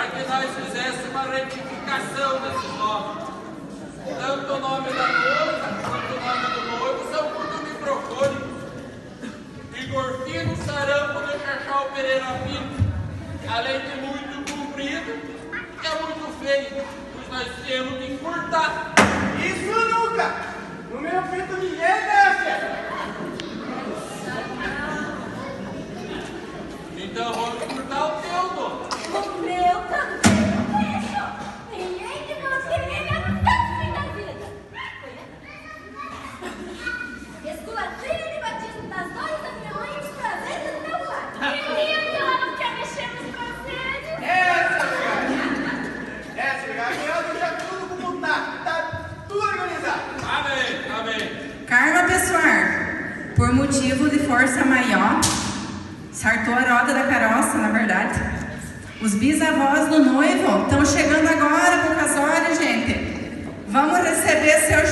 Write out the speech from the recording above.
para que nós fizéssemos uma retificação desses nomes. Tanto o nome da noiva quanto o nome do noivo são por microfone. Igor Filho, Sarampo de Chachau Pereira Pinto, além de muito comprido, é muito feio, pois nós temos que encurtar. Isso nunca! No meu pinto ninguém desce! Então vamos encurtar o teu, dona. O meu também não deixo. Ninguém de nós quer ganhar tanto fim da vida. Esculatina de batismo das dores da minha mãe e os prazeres do meu pai. Que lindo, ela não quer mexer nos prazeres. Essa, eu já tudo como tá tudo organizado. Amém, amém. Carma Pessoar, por motivo de força maior, sartou a roda da carroça, na verdade. Os bisavós do noivo estão chegando agora pro casório, gente. Vamos receber seu